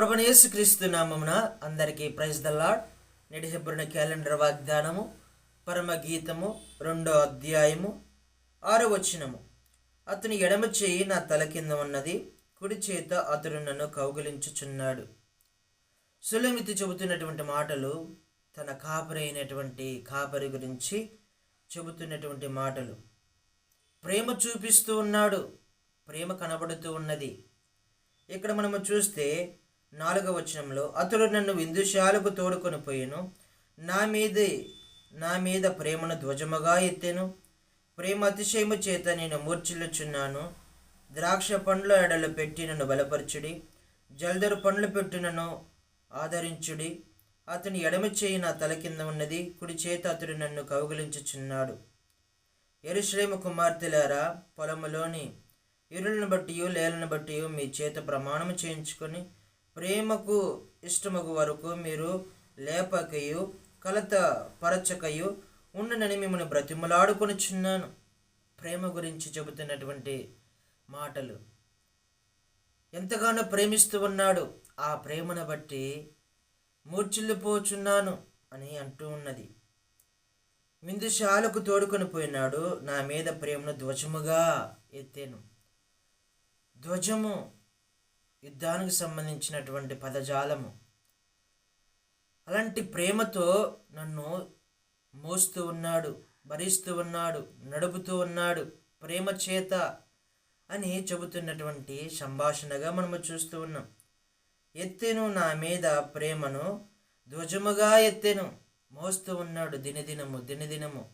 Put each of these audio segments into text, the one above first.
ప్రభువైన యేసుక్రీస్తు నామమున అందరికీ ప్రైజ్ ద లార్డ్. నేటి హెబ్రోను క్యాలెండర్ వాగ్దానము పరమ గీతము 2వ అధ్యాయము 6వ వచనము. అతని ఎడమ చేయి నా తల కింద ఉన్నది, కుడి చేత అతడు నన్ను కౌగిలించుచున్నాడు. సులమితి చెబుతున్నటువంటి మాటలు తన కాపరి గురించి చెబుతున్నటువంటి మాటలు. ప్రేమ చూపిస్తూ ఉన్నాడు, ప్రేమ కనబడుతూ ఉన్నది. ఇక్కడ మనము చూస్తే 4వ వచనంలో అతడు నన్ను విందుశాలకు తోడుకొని పోయెను, నా మీద ప్రేమను ధ్వజముగా ఎత్తెను. ప్రేమ అతిశయము చేత నేను మూర్ఛిల్లుచున్నాను. ద్రాక్ష పండ్ల ఎడలు పెట్టి నన్ను బలపరచుడి, జల్దరు పండ్లు పెట్టి నన్ను ఆదరించుడి. అతని ఎడమ చేయి నా తల కింద ఉన్నది, కుడి చేత అతడు నన్ను కౌగిలించుచున్నాడు. యెరూషలేము కుమార్తెలారా, పొలములోని ఇరులను బట్టి లేలను బట్టి మీ చేత ప్రమాణము చేయించుకొని ప్రేమకు ఇష్టమగు వరకు మీరు లేపకయు కలత పరచకయు ఉండనని మిమ్మల్ని బ్రతిమలాడుకొనిచున్నాను. ప్రేమ గురించి చెబుతున్నటువంటి మాటలు. ఎంతగానో ప్రేమిస్తూ ఉన్నాడు, ఆ ప్రేమను బట్టి మూర్ఛిల్లిపోచున్నాను అని అంటూ ఉన్నది. విందుశాలకు తోడుకొని పోయినాడు, నా మీద ప్రేమను ధ్వజముగా ఎత్తేను. ధ్వజము యుద్ధానికి సంబంధించినటువంటి పదజాలము. అలాంటి ప్రేమతో నన్ను మోస్తూ ఉన్నాడు, భరిస్తూ ఉన్నాడు, నడుపుతూ ఉన్నాడు ప్రేమ చేత అని చెబుతున్నటువంటి సంభాషణగా మనము చూస్తూ ఉన్నాం. ఎత్తెను, నా మీద ప్రేమను ధ్వజముగా ఎత్తెను. మోస్తూ ఉన్నాడు దినదినము.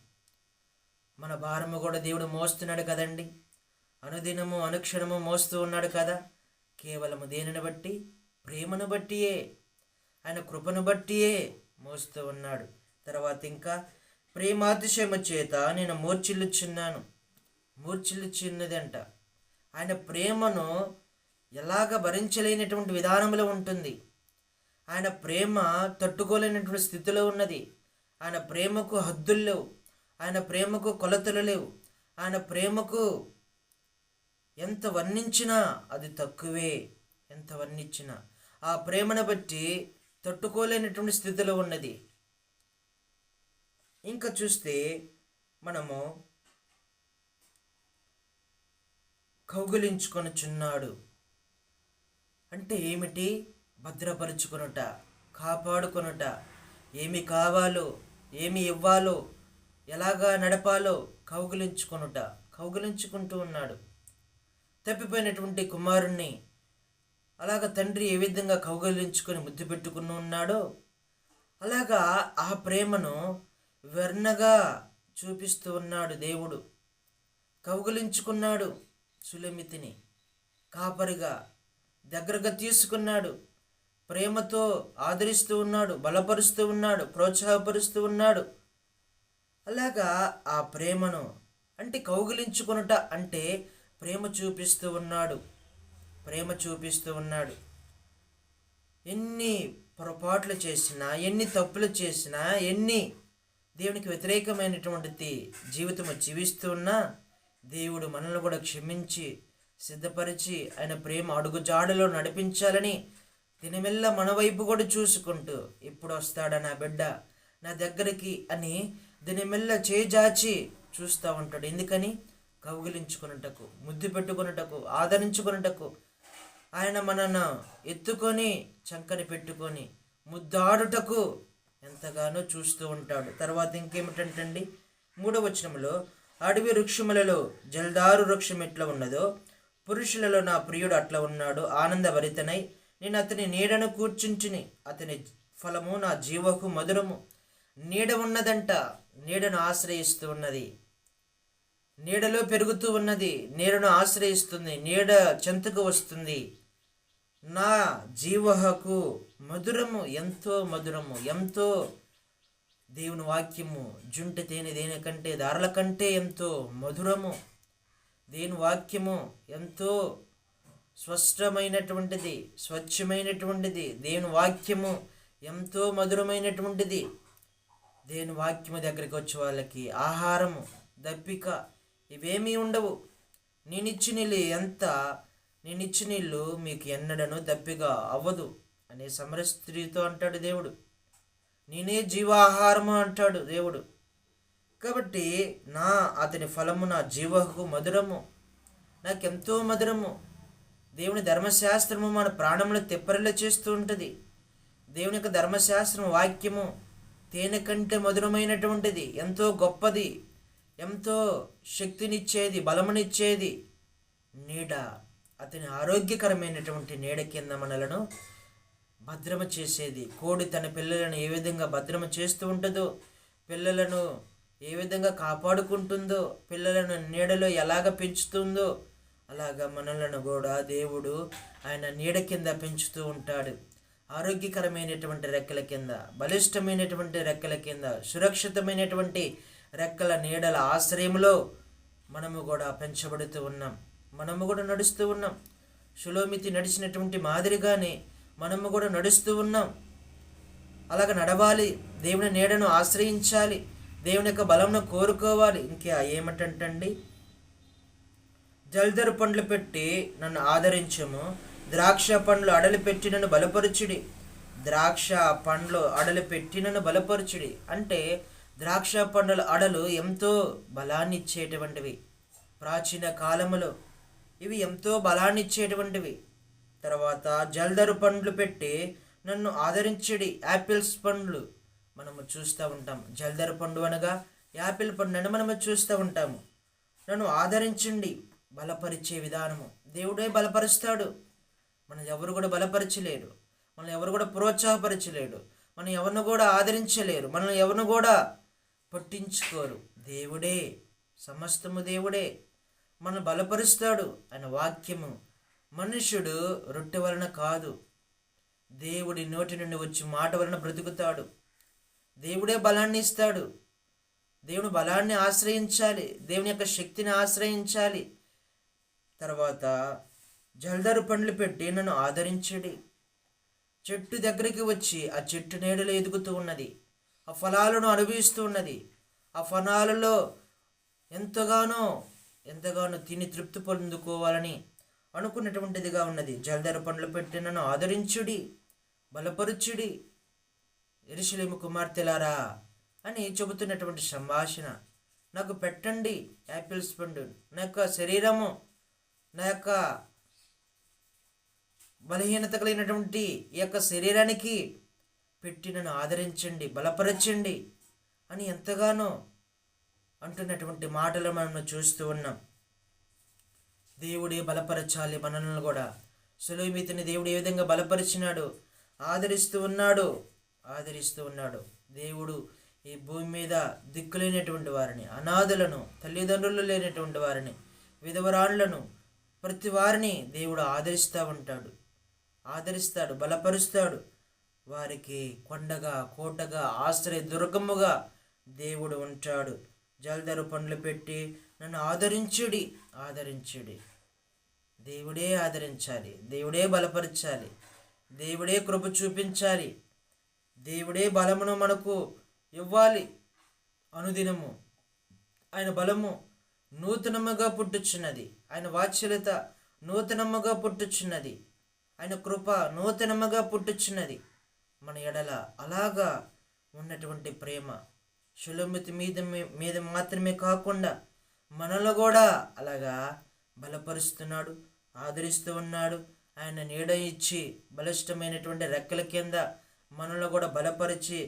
మన భారము కూడా దేవుడు మోస్తున్నాడు కదండి. అనుదినము అనుక్షణము మోస్తూ ఉన్నాడు కదా. కేవలము దేనిని బట్టి? ప్రేమను బట్టియే, ఆయన కృపను బట్టియే మోస్తూ ఉన్నాడు. తర్వాత ఇంకా ప్రేమాతిశయము చేత నేను మూర్ఛిల్లుచున్నదంట. ఆయన ప్రేమను ఎలాగ భరించలేనటువంటి విధానంలో ఉంటుంది. ఆయన ప్రేమ తట్టుకోలేనటువంటి స్థితిలో ఉన్నది. ఆయన ప్రేమకు హద్దులు లేవు, ఆయన ప్రేమకు కొలతలు లేవు. ఆయన ప్రేమకు ఎంత వర్ణించినా అది తక్కువే. ఎంత వర్ణించినా ఆ ప్రేమను బట్టి తట్టుకోలేనటువంటి స్థితిలో ఉన్నది. ఇంకా చూస్తే మనము కౌగిలించుకొనుచున్నాడు అంటే ఏమిటి? భద్రపరుచుకొనుట, కాపాడుకొనుట, ఏమి కావాలో, ఏమి ఇవ్వాలో, ఎలాగా నడపాలో కౌగిలించుకుంటూ ఉన్నాడు. తప్పిపోయినటువంటి కుమారుణ్ణి అలాగ తండ్రి ఏ విధంగా కౌగిలించుకొని ముద్దు పెట్టుకుని ఉన్నాడో అలాగా ఆ ప్రేమను వర్ణగా చూపిస్తూ ఉన్నాడు దేవుడు. కౌగిలించుకున్నాడు, సులమితిని కాపరిగా దగ్గరగా తీసుకున్నాడు, ప్రేమతో ఆదరిస్తూ ఉన్నాడు, బలపరుస్తూ ఉన్నాడు, ప్రోత్సాహపరుస్తూ ఉన్నాడు. అలాగా ఆ ప్రేమను అంటే కౌగిలించుకొనుట అంటే ప్రేమ చూపిస్తూ ఉన్నాడు. ఎన్ని పొరపాట్లు చేసినా, ఎన్ని తప్పులు చేసినా, ఎన్ని దేవునికి వ్యతిరేకమైనటువంటి జీవితం జీవిస్తూ ఉన్నా దేవుడు మనల్ని కూడా క్షమించి సిద్ధపరిచి ఆయన ప్రేమ అడుగుజాడలో నడిపించాలని దినమెల్ల మన వైపు కూడా చూసుకుంటూ ఇప్పుడు వస్తాడా నా బిడ్డ నా దగ్గరికి అని దినమెల్ల చేజాచి చూస్తూ ఉంటాడు. ఎందుకని? కౌగిలించుకున్నటకు, ముద్దు పెట్టుకున్నటకు, ఆదరించుకున్నటకు, ఆయన మనను ఎత్తుకొని చంకని పెట్టుకొని ముద్దాడుటకు ఎంతగానో చూస్తూ ఉంటాడు. తర్వాత ఇంకేమిటంటండి 3వ వచనంలో అడవి వృక్షములలో జల్దారు వృక్షం ఎట్లా ఉన్నదో పురుషులలో నా ప్రియుడు అట్లా ఉన్నాడు. ఆనందభరితనై నేను అతని నీడను కూర్చుంటిని, అతని ఫలము నా జీవకు మధురము. నీడ ఉన్నదంట, నీడను ఆశ్రయిస్తూ ఉన్నది, నీడలో పెరుగుతూ ఉన్నది, నీడను ఆశ్రయిస్తుంది, నీడ చెంతకు వస్తుంది. నా జీవహకు మధురము, ఎంతో మధురము, ఎంతో దేవుని వాక్యము జుంట తేనె దేనికంటే దారుల కంటే ఎంతో మధురము. దేవుని వాక్యము ఎంతో స్వచ్ఛమైనటువంటిది, దేవుని వాక్యము ఎంతో మధురమైనటువంటిది. దేవుని వాక్యము దగ్గరికి వచ్చే వాళ్ళకి ఆహారము, దప్పిక ఇవేమీ ఉండవు. నేనిచ్చిన నీళ్ళు మీకు ఎన్నడను దప్పిగా అవ్వదు. అనే సమర స్త్రీతో అంటాడు దేవుడు. నేనే జీవాహారము అంటాడు దేవుడు. కాబట్టి అతని ఫలము నా జీవకు మధురము, నాకెంతో మధురము. దేవుని ధర్మశాస్త్రము మన ప్రాణంలో తెప్పరిల్ల చేస్తూ ఉంటుంది. దేవుని యొక్క ధర్మశాస్త్రం వాక్యము తేనె కంటే మధురమైనటువంటిది, ఎంతో గొప్పది, ఎంతో శక్తినిచ్చేది, బలమునిచ్చేది. నీడ, అతని ఆరోగ్యకరమైనటువంటి నీడ కింద మనలను భద్రమ చేసేది. కోడి తన పిల్లలను ఏ విధంగా భద్రమ చేస్తూ ఉంటుందో, పిల్లలను ఏ విధంగా కాపాడుకుంటుందో, పిల్లలను నీడలో ఎలాగ పెంచుతుందో, అలాగా మనలను కూడా దేవుడు ఆయన నీడ కింద పెంచుతూ ఉంటాడు. ఆరోగ్యకరమైనటువంటి రెక్కల కింద, బలిష్టమైనటువంటి రెక్కల కింద, సురక్షితమైనటువంటి రెక్కల నీడల ఆశ్రయంలో మనము కూడా పెంచబడుతూ ఉన్నాం. మనము కూడా నడుస్తూ ఉన్నాం. షులోమితి నడిచినటువంటి మాదిరిగానే మనము కూడా నడుస్తూ ఉన్నాం. అలాగ నడవాలి, దేవుని నీడను ఆశ్రయించాలి, దేవుని యొక్క బలంను కోరుకోవాలి. ఇంకా ఏమిటంటండి, జల్దరు పండ్లు పెట్టి నన్ను ఆదరించము, ద్రాక్ష పండ్లు అడలు పెట్టి నన్ను బలపరుచుడి. ద్రాక్ష పండ్లు అడలు పెట్టి నన్ను బలపరుచుడి అంటే ద్రాక్ష పండ్ల అడలు ఎంతో బలాన్ని ఇచ్చేటువంటివి. ప్రాచీన కాలములో ఇవి ఎంతో బలాన్ని ఇచ్చేటువంటివి. తర్వాత జల్దరు పండ్లు పెట్టి నన్ను ఆదరించడి. యాపిల్స్ పండ్లు మనము చూస్తూ ఉంటాం. జల్దరు పండు అనగా యాపిల్ పండు అని మనము చూస్తూ ఉంటాము. నన్ను ఆదరించండి, బలపరిచే విధానము. దేవుడే బలపరుస్తాడు. మనం ఎవరు కూడా బలపరచలేరు, మనం ఎవరు కూడా ప్రోత్సాహపరచలేడు, మనం ఎవరిని కూడా ఆదరించలేరు, మనం ఎవరిని కూడా పట్టించుకోరు. దేవుడే, సమస్తము దేవుడే మనం బలపరుస్తాడు. ఆయన వాక్యము మనుష్యుడు రొట్టె వలన కాదు, దేవుడి నోటి నుండి వచ్చి మాట వలన బ్రతుకుతాడు. దేవుడే బలాన్ని ఇస్తాడు. దేవుని బలాన్ని ఆశ్రయించాలి, దేవుని యొక్క శక్తిని ఆశ్రయించాలి. తర్వాత జల్దరు పండ్లు పెట్టి నన్ను ఆదరించడి. చెట్టు దగ్గరికి వచ్చి ఆ చెట్టు నీడలో ఎదుగుతూ ఉన్నది, ఆ ఫలాలను అనుభవిస్తూ ఉన్నది. ఆ ఫలాలలో ఎంతగానో తిని తృప్తి పొందుకోవాలని అనుకున్నటువంటిదిగా ఉన్నది. జల్దరు పండ్లు పెట్టి నన్ను ఆదరించుడి, బలపరుచుడి, యెరూషలేము కుమార్తెలారా అని చెబుతున్నటువంటి సంభాషణ. నాకు పెట్టండి యాపిల్స్ పండు, నా యొక్క శరీరము, నా యొక్క బలహీనత కలిగినటువంటి ఈ యొక్క శరీరానికి పెట్టి నన్ను ఆదరించండి, బలపరచండి అని ఎంతగానో అంటున్నటువంటి మాటలు మనం చూస్తూ ఉన్నాం. దేవుడే బలపరచాలి మనల్ని కూడా. షులోమితిని దేవుడు ఏ విధంగా బలపరిచినాడు, ఆదరిస్తూ ఉన్నాడు. దేవుడు ఈ భూమి మీద దిక్కులేనటువంటి వారిని, అనాథులను, తల్లిదండ్రులు లేనటువంటి వారిని, విధవరాళ్లను, ప్రతి వారిని దేవుడు ఆదరిస్తాడు, బలపరుస్తాడు. వారికి కొండగా, కోటగా, ఆశ్రయ దుర్గముగా దేవుడు ఉంటాడు. జల్దరు పండ్లు పెట్టి నన్ను ఆదరించుడి. దేవుడే ఆదరించాలి, దేవుడే బలపరచాలి, దేవుడే కృప చూపించాలి, దేవుడే బలమును మనకు ఇవ్వాలి. అనుదినము ఆయన బలము నూతనముగా పుట్టుచున్నది, ఆయన వాత్సల్యత నూతనముగా పుట్టుచున్నది, ఆయన కృప నూతనముగా పుట్టుచున్నది మన ఎడల. అలాగా ఉన్నటువంటి ప్రేమ షులోమితి మీద మాత్రమే కాకుండా మనలో కూడా అలాగా బలపరుస్తున్నాడు, ఆదరిస్తూ ఉన్నాడు. ఆయన నీడ ఇచ్చి బలిష్టమైనటువంటి రెక్కల కింద మనలో కూడా బలపరిచి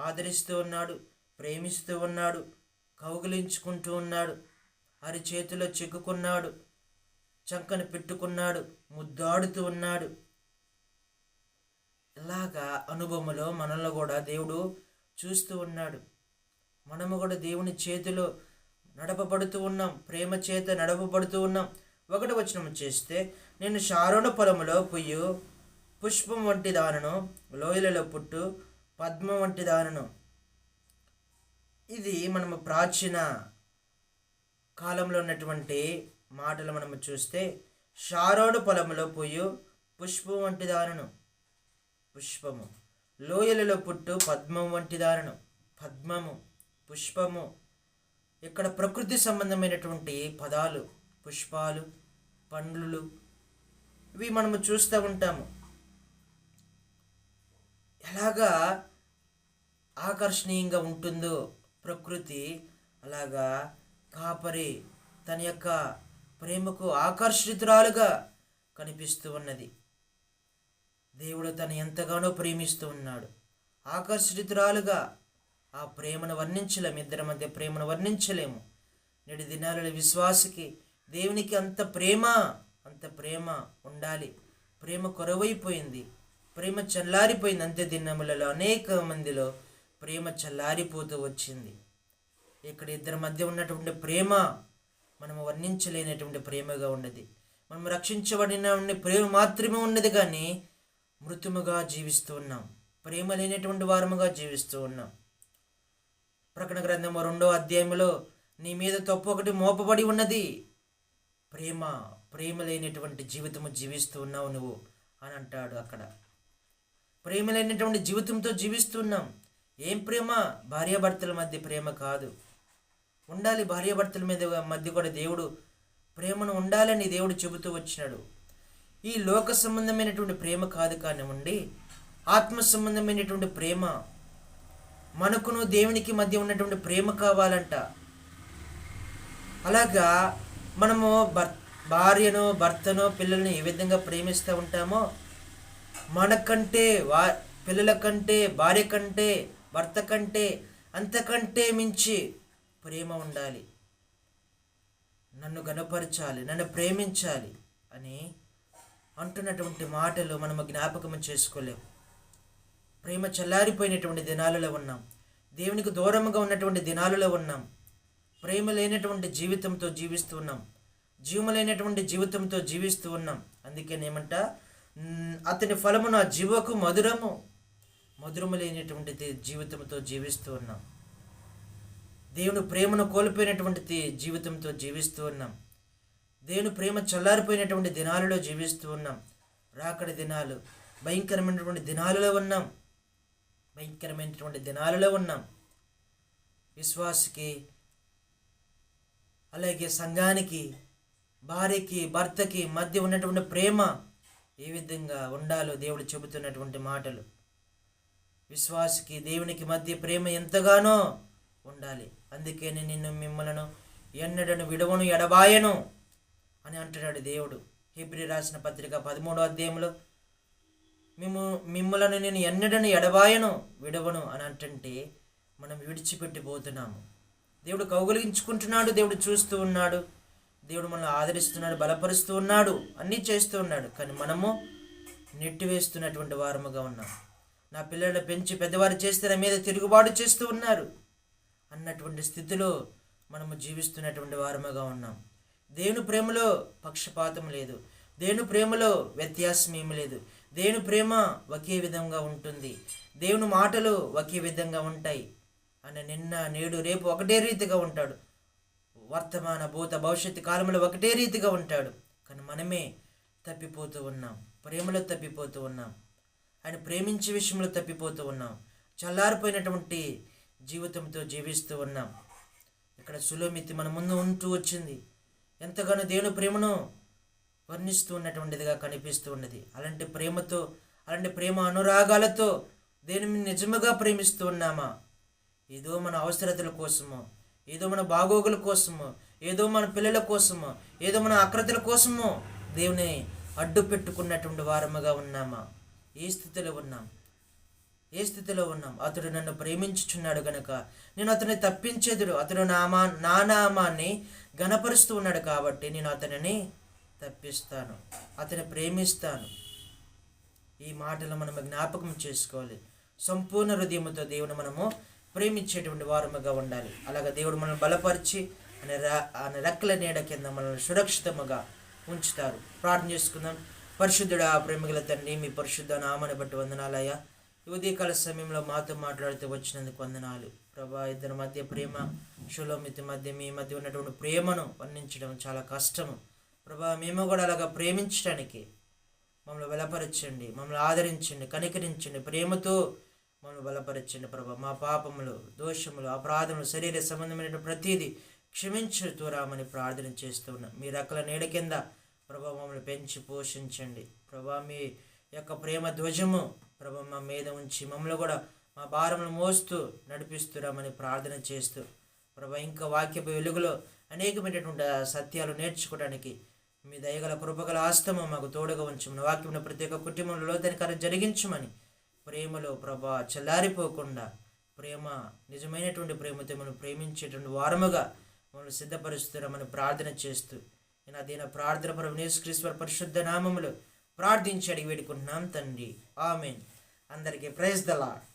ఆదరిస్తూ ఉన్నాడు, ప్రేమిస్తూ ఉన్నాడు, కౌగిలించుకుంటూ ఉన్నాడు, అరి చేతిలో చిక్కుకున్నాడు, చంకను పెట్టుకున్నాడు, ముద్దాడుతూ ఉన్నాడు. ఇలాగా అనుభవంలో మనల్ని కూడా దేవుడు చూస్తూ ఉన్నాడు. మనము కూడా దేవుని చేతిలో నడపబడుతూ ఉన్నాం, ప్రేమ చేత నడపబడుతూ ఉన్నాం. 1వ వచనం చేస్తే, నేను షారోను పొలములో పుయ్యు పుష్పం వంటి దానను, లోయలలో పుట్టు పద్మం వంటి దానను. ఇది మనము ప్రాచీన కాలంలో ఉన్నటువంటి మాటలు మనము చూస్తే, షారోను పొలములో పుయ్యు పుష్పం వంటి దానను, పుష్పము, లోయలలో పుట్టు పద్మం వంటి దానను. పద్మము, పుష్పము ఇక్కడ ప్రకృతి సంబంధమైనటువంటి పదాలు, పుష్పాలు, పండ్లు, ఇవి మనము చూస్తూ ఉంటాము. ఎలాగా ఆకర్షణీయంగా ఉంటుందో ప్రకృతి, అలాగా కాపరి తన యొక్క ప్రేమకు ఆకర్షితురాలుగా కనిపిస్తూ ఉన్నది. దేవుడు తను ఎంతగానో ప్రేమిస్తూ ఉన్నాడు. ఆకర్షితురాలుగా ఆ ప్రేమను వర్ణించలేము, ఇద్దరి మధ్య ప్రేమను వర్ణించలేము. నేటి దినాలలో విశ్వాసికి దేవునికి అంత ప్రేమ ఉండాలి. ప్రేమ కొరవైపోయింది, ప్రేమ చల్లారిపోయింది. అంత్య దినములలో అనేక మందిలో ప్రేమ చల్లారిపోతూ వచ్చింది. ఇక్కడ ఇద్దరి మధ్య ఉన్నటువంటి ప్రేమ మనము వర్ణించలేనటువంటి ప్రేమగా ఉన్నది. మనం రక్షించబడిన ప్రేమ మాత్రమే ఉన్నది, కానీ మృతుముగా జీవిస్తూ ఉన్నాం, ప్రేమ లేనటువంటి వారముగా జీవిస్తూ ఉన్నాం. ప్రకటన గ్రంథము 2వ అధ్యాయంలో నీ మీద తప్పు ఒకటి మోపబడి ఉన్నది, ప్రేమ లేనటువంటి జీవితము జీవిస్తూ ఉన్నావు నువ్వు అని అంటాడు. అక్కడ ప్రేమ లేనటువంటి జీవితంతో జీవిస్తున్నాం. ఏం ప్రేమ? భార్యాభర్తల మధ్య ప్రేమ కాదు. ఉండాలి భార్యాభర్తల మధ్య కూడా దేవుడు ప్రేమను ఉండాలని దేవుడు చెబుతూ వచ్చినాడు. ఈ లోక సంబంధమైనటువంటి ప్రేమ కాదు కానివ్వండి, ఆత్మ సంబంధమైనటువంటి ప్రేమ, మనకును దేవునికి మధ్య ఉన్నటువంటి ప్రేమ కావాలంట. అలాగా మనము భార్యను, భర్తను, పిల్లల్ని ఏ విధంగా ప్రేమిస్తూ ఉంటామో, మనకంటే, పిల్లల కంటే, భార్య కంటే, భర్త కంటే, అంతకంటే మించి ప్రేమ ఉండాలి. నన్ను గణపరచాలి, నన్ను ప్రేమించాలి అని అంటున్నటువంటి మాటలు మనము జ్ఞాపకం చేసుకోలేము. ప్రేమ చల్లారిపోయినటువంటి దినాలలో ఉన్నాం, దేవునికి దూరంగా ఉన్నటువంటి దినాలలో ఉన్నాం. ప్రేమ లేనటువంటి జీవితంతో జీవిస్తూ ఉన్నాం, జీవములైనటువంటి జీవితంతో జీవిస్తూ ఉన్నాం. అందుకేనేమంట, అతని ఫలము నా జీవకు మధురము లేనటువంటి జీవితంతో జీవిస్తూ ఉన్నాం. దేవుని ప్రేమను కోల్పోయినటువంటి జీవితంతో జీవిస్తూ ఉన్నాం. దేవుని ప్రేమ చల్లారిపోయినటువంటి దినాలలో జీవిస్తూ ఉన్నాం. రాకడి దినాలు, భయంకరమైనటువంటి దినాలలో ఉన్నాం. విశ్వాసికి, అలాగే సంఘానికి, భార్యకి, భర్తకి మధ్య ఉన్నటువంటి ప్రేమ ఏ విధంగా ఉండాలో దేవుడు చెబుతున్నటువంటి మాటలు. విశ్వాసికి దేవునికి మధ్య ప్రేమ ఎంతగానో ఉండాలి. అందుకే నిన్ను మిమ్మలను ఎన్నడను విడవను ఎడబాయను అని అంటున్నాడు దేవుడు. హెబ్రీ రాసిన పత్రిక 13వ అధ్యాయంలో మిమ్మలను నేను ఎన్నడను ఎడబాయను, విడవను అని అంటుంటే మనం విడిచిపెట్టిపోతున్నాము. దేవుడు కౌగిలించుకుంటున్నాడు, దేవుడు చూస్తూ ఉన్నాడు, దేవుడు మనల్ని ఆదరిస్తున్నాడు, బలపరుస్తూ ఉన్నాడు, అన్నీ చేస్తూ ఉన్నాడు. కానీ మనము నెట్టివేస్తున్నటువంటి వారముగా ఉన్నాం. నా పిల్లలను పెంచి పెద్దవారు చేస్తే నా మీద తిరుగుబాటు చేస్తూ ఉన్నారు అన్నటువంటి స్థితిలో మనము జీవిస్తున్నటువంటి వారముగా ఉన్నాం. దేవుని ప్రేమలో పక్షపాతం లేదు, దేవుని ప్రేమలో వ్యత్యాసం ఏమి లేదు. దేవుని ప్రేమ ఒకే విధంగా ఉంటుంది, దేవుని మాటలు ఒకే విధంగా ఉంటాయి. ఆయన నిన్న, నేడు, రేపు ఒకటే రీతిగా ఉంటాడు. వర్తమాన, భూత, భవిష్యత్తు కాలంలో ఒకటే రీతిగా ఉంటాడు. కానీ మనమే తప్పిపోతూ ఉన్నాం, ప్రేమలో తప్పిపోతూ ఉన్నాం, ఆయన ప్రేమించే విషయంలో తప్పిపోతూ ఉన్నాం, చల్లారిపోయినటువంటి జీవితంతో జీవిస్తూ ఉన్నాం. ఇక్కడ సులోమితి మన ముందు ఉంటూ వచ్చింది, ఎంతగానో దేవుని ప్రేమను వర్ణిస్తూ ఉన్నటువంటిదిగా కనిపిస్తూ ఉన్నది. అలాంటి ప్రేమతో, అలాంటి ప్రేమ అనురాగాలతో దేవుని నిజముగా ప్రేమిస్తూ ఉన్నామా? ఏదో మన అవసరతల కోసమో, ఏదో మన బాగోగుల కోసమో, ఏదో మన పిల్లల కోసమో, ఏదో మన ఆకృతుల కోసమో దేవుని అడ్డు పెట్టుకున్నటువంటి వారముగా ఉన్నామా? ఏ స్థితిలో ఉన్నాం? అతడు నన్ను ప్రేమించుచున్నాడు గనక నేను అతన్ని తప్పించేదుడు. అతడు నా నామాన్ని గణపరుస్తూ ఉన్నాడు కాబట్టి నేను అతనిని తప్పిస్తాను, అతని ప్రేమిస్తాను. ఈ మాటలు మనం జ్ఞాపకం చేసుకోవాలి. సంపూర్ణ హృదయంతో దేవుని మనము ప్రేమించేటువంటి వారముగా ఉండాలి. అలాగే దేవుడు మనల్ని బలపరిచి ఆయన రెక్కల నీడ కింద మనల్ని సురక్షితముగా ఉంచుతారు. ప్రార్థన చేసుకుందాం. పరిశుద్ధుడా, ప్రేమగల తండ్రి, మీ పరిశుద్ధ నామాన్ని బట్టి వందనాలయ్యా. ఈ ఉదయకాల సమయంలో మాతో మాట్లాడుతూ వచ్చినందుకు వందనాలు ప్రభా. ఇద్దరి మధ్య ప్రేమ, షులోమితి మధ్య, మీ మధ్య ఉన్నటువంటి ప్రేమను వర్ణించడం చాలా కష్టము ప్రభా. మేము కూడా అలాగా ప్రేమించడానికి మమ్మల్ని బలపరచండి, మమ్మల్ని ఆదరించండి, కనికరించండి, ప్రేమతో మమ్మల్ని బలపరచండి ప్రభా. మా పాపములు, దోషములు, అపరాధములు, శరీర సంబంధమైన ప్రతిదీ క్షమించుతూ రామని ప్రార్థన చేస్తూ ఉన్నాం. మీ రెక్కల నీడ కింద ప్రభా మమ్మల్ని పెంచి పోషించండి ప్రభా. మీ యొక్క ప్రేమ ధ్వజము ప్రభా ప్రభు మా మీద ఉంచి మమ్మల్ని కూడా మా భారములు మోస్తూ నడిపిస్తురామని ప్రార్థన చేస్తూ ప్రభు ఇంకా వాక్యపు వెలుగులో అనేకమైనటువంటి సత్యాలు నేర్చుకోవడానికి మీ దయగల కృపగల ఆస్తమం మాకు తోడుగా ఉంచమని వాక్యమును ప్రతి ఒక్క కుటుంబంలో లోతైన కార్యం జరిగించమని ప్రేమలో ప్రభా చల్లారిపోకుండా ప్రేమ నిజమైనటువంటి ప్రేమతో మనం ప్రేమించేటువంటి వారముగా మమ్మల్ని సిద్ధపరుస్తున్నామని ప్రార్థన చేస్తూ నేను అదైన ప్రార్థన ప్రభు యేసుక్రీస్తు పరిశుద్ధ నామములో ప్రార్థించి అడిగి వేడుకుంటున్నాం తండ్రి. ఆమేన్. అందరికీ ప్రైజ్ ద లార్డ్.